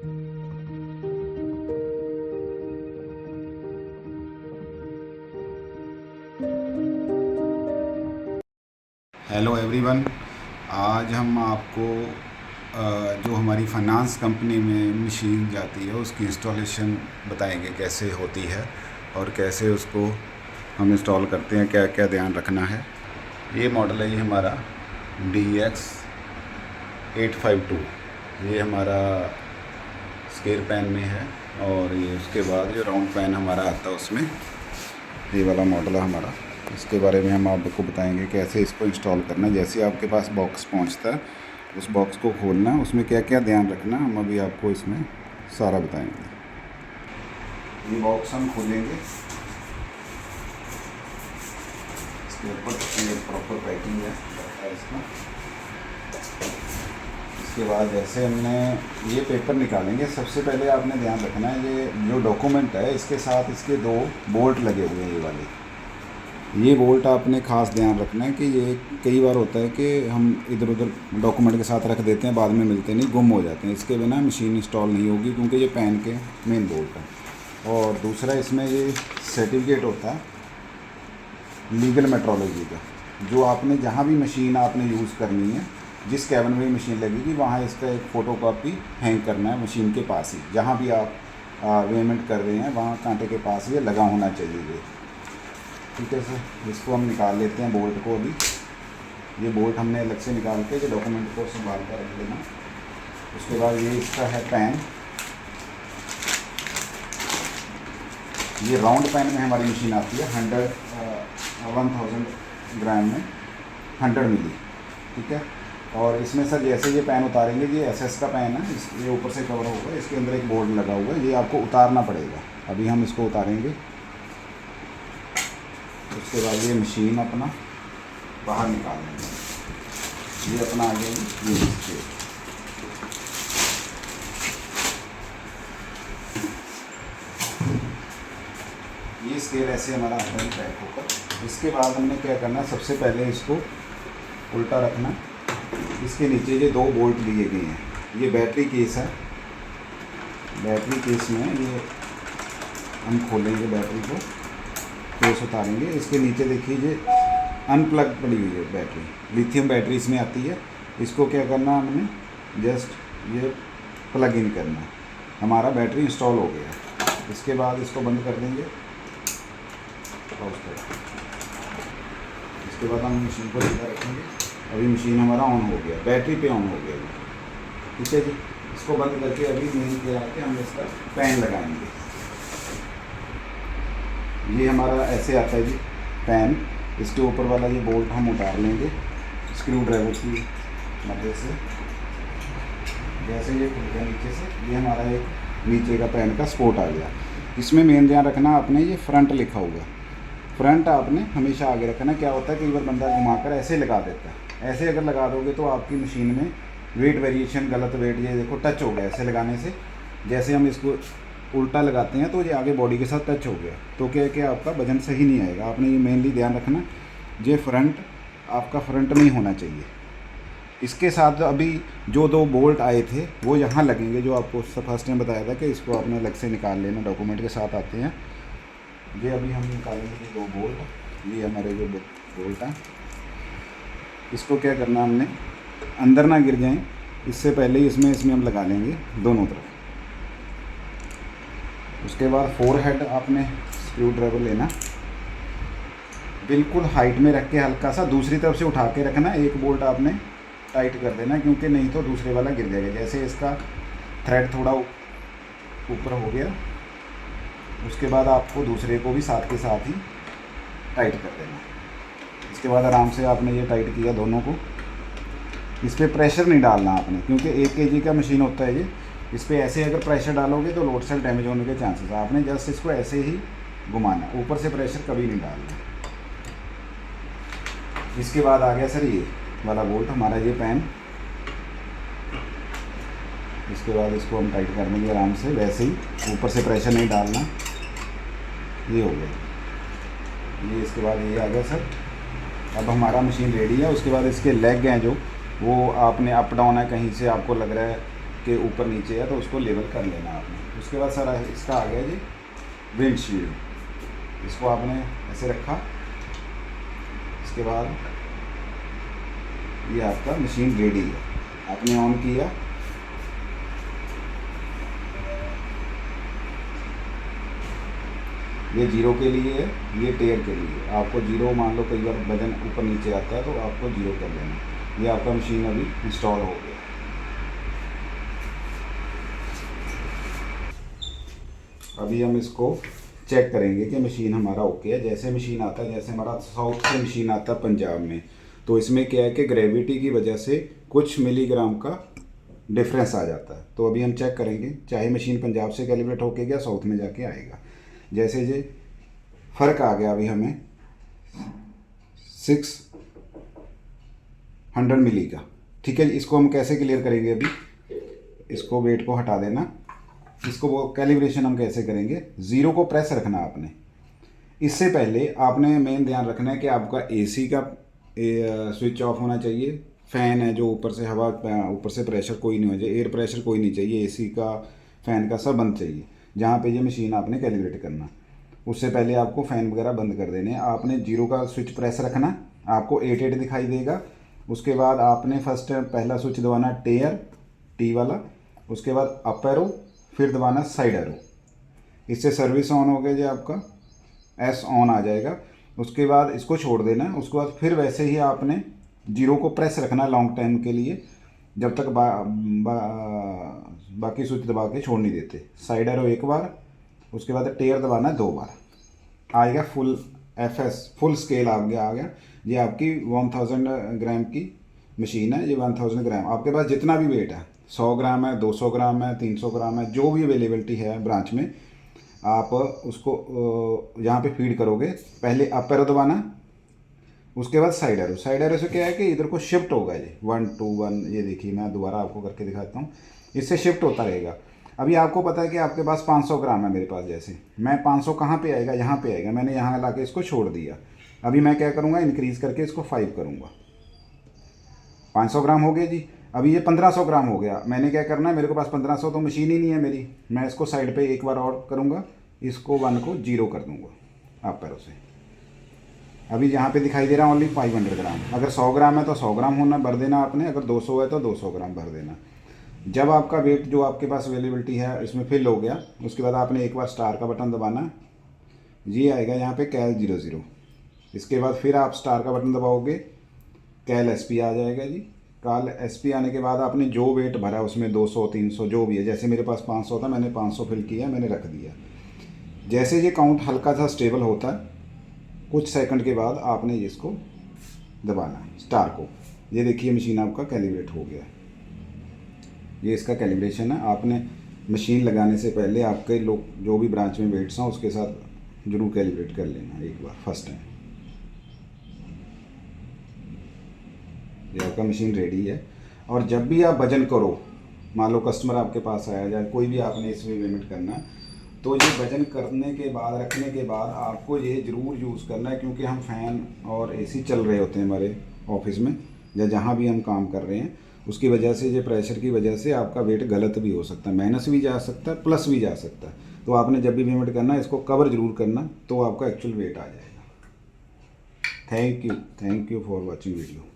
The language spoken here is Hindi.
Hello everyone. आज हम आपको जो हमारी फाइनेंस कंपनी में मशीन जाती है उसकी इंस्टॉलेशन बताएंगे कैसे होती है और कैसे उसको हम इंस्टॉल करते हैं, क्या क्या ध्यान रखना है। ये मॉडल है ये हमारा DX852। ये हमारा स्क्वायर पैन में है और ये उसके बाद ये राउंड पैन हमारा आता है उसमें। ये वाला मॉडल है हमारा। इसके बारे में हम आपको बताएंगे कैसे इसको इंस्टॉल करना है। जैसे आपके पास बॉक्स पहुंचता है उस बॉक्स को खोलना, उसमें क्या क्या ध्यान रखना हम अभी आपको इसमें सारा बताएंगे। ये बॉक्स हम खोलेंगे, इसके ऊपर प्रॉपर पैकिंग है इसका। इसके बाद जैसे हमने ये पेपर निकालेंगे, सबसे पहले आपने ध्यान रखना है ये जो डॉक्यूमेंट है इसके साथ इसके 2 बोल्ट लगे हुए हैं। ये वाले ये बोल्ट आपने ख़ास ध्यान रखना है कि ये कई बार होता है कि हम इधर उधर डॉक्यूमेंट के साथ रख देते हैं, बाद में मिलते नहीं, गुम हो जाते हैं। इसके बिना मशीन इंस्टॉल नहीं होगी क्योंकि ये पैन के मेन बोल्ट है। और दूसरा इसमें ये सर्टिफिकेट होता है लीगल मेट्रोलॉजी का, जो आपने जहाँ भी मशीन आपने यूज़ करनी है, जिस कैबिन में मशीन लगेगी वहाँ इसका एक फ़ोटो कॉपी हैंग करना है मशीन के पास ही। जहाँ भी आप पेमेंट कर रहे हैं वहाँ कांटे के पास ये लगा होना चाहिए। ठीक है सर, इसको हम निकाल लेते हैं बोल्ट को। अभी ये बोल्ट हमने अलग से निकाल के जो डॉक्यूमेंट को संभाल कर रख लेना। उसके बाद ये इसका है पैन। ये राउंड पैन में हमारी मशीन आती है 1000 ग्राम में 100 मिली। ठीक है। और इसमें सर जैसे ये पैन उतारेंगे, ये SS का पैन है, ये ऊपर से कवर होगा, इसके अंदर एक बोर्ड लगा हुआ है, ये आपको उतारना पड़ेगा। अभी हम इसको उतारेंगे। उसके बाद ये मशीन अपना बाहर निकाल लेंगे। ये अपना आ गया ये स्केल। ये स्केल ऐसे हमारा आता है पैक होकर। इसके बाद हमने क्या करना है, सबसे पहले इसको उल्टा रखना। इसके नीचे ये 2 बोल्ट दिए गए हैं। ये बैटरी केस है। बैटरी केस में ये हम खोलेंगे, बैटरी को केस उतारेंगे। इसके नीचे देखिए ये अनप्लग पड़ी हुई है बैटरी, लिथियम बैटरी इसमें आती है। इसको क्या करना, हमने जस्ट ये प्लग इन करना। हमारा बैटरी इंस्टॉल हो गया। इसके बाद इसको बंद कर देंगे। इसके बाद हम मशीन को सीधा रखेंगे। अभी मशीन हमारा ऑन हो गया, बैटरी पे ऑन हो गया। ठीक है जी। इसको बंद करके अभी मेन पे आके हम इसका पैन लगाएंगे। ये हमारा ऐसे आता है जी पैन। इसके ऊपर वाला ये बोल्ट हम उतार लेंगे स्क्रू ड्राइवर की मदद से। जैसे ये खुल गया नीचे से, ये हमारा एक नीचे का पैन का स्पोर्ट आ गया। इसमें मेन ध्यान रखना आपने, ये फ्रंट लिखा हुआ, फ्रंट आपने हमेशा आगे रखना। क्या होता है कई बार बंदा घुमाकर ऐसे लगा देता है। ऐसे अगर लगा दोगे तो आपकी मशीन में वेट वेरिएशन, गलत वेट, ये देखो टच हो गया ऐसे लगाने से। जैसे हम इसको उल्टा लगाते हैं तो ये आगे बॉडी के साथ टच हो गया तो क्या कि आपका वजन सही नहीं आएगा। आपने ये मेनली ध्यान रखना, ये फ्रंट आपका फ्रंट में ही होना चाहिए। इसके साथ अभी जो 2 बोल्ट आए थे वो यहाँ लगेंगे, जो आपको फर्स्ट टाइम बताया था कि इसको आपने अलग से निकाल लेना, डॉक्यूमेंट के साथ आते हैं। ये अभी हम निकालेंगे 2 बोल्ट। ये हमारे जो बोल्ट हैं, इसको क्या करना, हमने अंदर ना गिर जाएं इससे पहले ही इसमें हम लगा लेंगे दोनों तरफ। उसके बाद 4 हेड आपने स्क्रू ड्राइवर लेना, बिल्कुल हाइट में रख के हल्का सा दूसरी तरफ से उठा के रखना। एक बोल्ट आपने टाइट कर देना क्योंकि नहीं तो दूसरे वाला गिर जाएगा। जैसे इसका थ्रेड थोड़ा ऊपर हो गया, उसके बाद आपको दूसरे को भी साथ के साथ ही टाइट कर देना। इसके बाद आराम से आपने ये टाइट किया दोनों को। इस पर प्रेशर नहीं डालना आपने क्योंकि 1 kg का मशीन होता है ये। इस पर ऐसे अगर प्रेशर डालोगे तो लोड सेल डैमेज होने के चांसेस है। आपने जस्ट इसको ऐसे ही घुमाना, ऊपर से प्रेशर कभी नहीं डालना। इसके बाद आ गया सर ये वाला बोल्ट हमारा, ये पैन। इसके बाद इसको हम टाइट कर देंगे आराम से, वैसे ही ऊपर से प्रेशर नहीं डालना। ये हो गया ये। इसके बाद ये आ गया सर। अब हमारा मशीन रेडी है। उसके बाद इसके लेग हैं जो, वो आपने अप डाउन है, कहीं से आपको लग रहा है के ऊपर नीचे है तो उसको लेवल कर लेना आपने। उसके बाद सर इसका आ गया जी विंडशील्ड, इसको आपने ऐसे रखा। इसके बाद ये आपका मशीन रेडी है, आपने ऑन किया, ये जीरो के लिए है, ये टेयर के लिए। आपको जीरो मान लो कई बार वजन ऊपर नीचे आता है तो आपको जीरो कर लेना। ये आपका मशीन अभी इंस्टॉल हो गया। अभी हम इसको चेक करेंगे कि मशीन हमारा ओके है। जैसे मशीन आता है, जैसे हमारा साउथ से मशीन आता है पंजाब में, तो इसमें क्या है कि ग्रेविटी की वजह से कुछ मिलीग्राम का डिफरेंस आ जाता है। तो अभी हम चेक करेंगे, चाहे मशीन पंजाब से कैलिब्रेट होके गया साउथ में जाके आएगा। जैसे ये फ़र्क आ गया अभी हमें 600 मिली का, ठीक है। इसको हम कैसे क्लियर करेंगे, अभी इसको वेट को हटा देना। इसको वो कैलिब्रेशन हम कैसे करेंगे, ज़ीरो को प्रेस रखना आपने। इससे पहले आपने मेन ध्यान रखना है कि आपका एसी का स्विच ऑफ होना चाहिए। फ़ैन है जो ऊपर से हवा, ऊपर से प्रेशर कोई नहीं हो जाए, एयर प्रेशर कोई नहीं चाहिए, एसी का फ़ैन का सब बंद चाहिए। जहाँ पे ये मशीन आपने कैलिब्रेट करना, उससे पहले आपको फ़ैन वगैरह बंद कर देने। आपने जीरो का स्विच प्रेस रखना, आपको 88 दिखाई देगा। उसके बाद आपने फर्स्ट पहला स्विच दबाना टेयर, टी वाला, उसके बाद अप एरो, फिर दबाना साइड एरो। इससे सर्विस ऑन हो गया जी, आपका एस ऑन आ जाएगा। उसके बाद इसको छोड़ देना। उसके बाद फिर वैसे ही आपने जीरो को प्रेस रखना लॉन्ग टाइम के लिए, जब तक बाकी स्विच दबा के छोड़ नहीं देते। साइड एरो एक बार, उसके बाद टेयर दबाना 2 बार, आएगा फुल FS फुल स्केल आ गया। ये आपकी 1000 ग्राम की मशीन है। ये 1000 ग्राम, आपके पास जितना भी वेट है, 100 ग्राम है, 200 ग्राम है, 300 ग्राम है, जो भी अवेलेबिलिटी है ब्रांच में, आप उसको यहाँ पे फीड करोगे। पहले अप एरो दबाना, उसके बाद साइड एरो। साइड एरो से क्या है कि इधर को शिफ्ट होगा ये 1 2 1। ये देखिए मैं दोबारा आपको करके दिखाता हूँ, इससे शिफ्ट होता रहेगा। अभी आपको पता है कि आपके पास 500 ग्राम है, मेरे पास जैसे मैं 500 कहाँ पे आएगा, यहाँ पे आएगा। मैंने यहाँ ला के इसको छोड़ दिया। अभी मैं क्या करूँगा, इंक्रीज़ करके इसको 5 करूँगा। 500 ग्राम हो गया जी। अभी ये 1500 ग्राम हो गया। मैंने क्या करना है, मेरे को पास 1500 तो मशीन ही नहीं है मेरी। मैं इसको साइड पे एक बार और करूँगा, इसको 1 को 0 कर दूँगा आप पैरों से। अभी यहाँ पे दिखाई दे रहा है ओनली 500 ग्राम। अगर 100 ग्राम है तो 100 ग्राम होना भर देना आपने, अगर 200 है तो 200 ग्राम भर देना। जब आपका वेट जो आपके पास अवेलेबिलिटी है इसमें फिल हो गया, उसके बाद आपने एक बार स्टार का बटन दबाना, ये आएगा यहाँ पे कैल 00। इसके बाद फिर आप स्टार का बटन दबाओगे, कैल SP आ जाएगा जी। काल SP आने के बाद आपने जो वेट भरा उसमें 200 300 जो भी है, जैसे मेरे पास 500 था, मैंने 500 फिल किया, मैंने रख दिया। जैसे ये काउंट हल्का सा स्टेबल होता है, कुछ सेकंड के बाद आपने इसको दबाना स्टार को। ये देखिए मशीन आपका कैलिब्रेट हो गया। ये इसका कैलिब्रेशन है। आपने मशीन लगाने से पहले आपके लोग जो भी ब्रांच में वेट्स हैं उसके साथ जरूर कैलिब्रेट कर लेना एक बार फर्स्ट टाइम। ये आपका मशीन रेडी है। और जब भी आप वजन करो, मान लो कस्टमर आपके पास आया या कोई भी आपने इसमें पेमेंट करना, तो ये वजन करने के बाद, रखने के बाद आपको ये ज़रूर यूज़ करना है, क्योंकि हम फ़ैन और AC चल रहे होते हैं हमारे ऑफिस में या जहाँ भी हम काम कर रहे हैं। उसकी वजह से, ये प्रेशर की वजह से आपका वेट गलत भी हो सकता है, माइनस भी जा सकता है, प्लस भी जा सकता है। तो आपने जब भी पेमेंट करना है इसको कवर ज़रूर करना, तो आपका एक्चुअल वेट आ जाएगा। Thank you for watching video.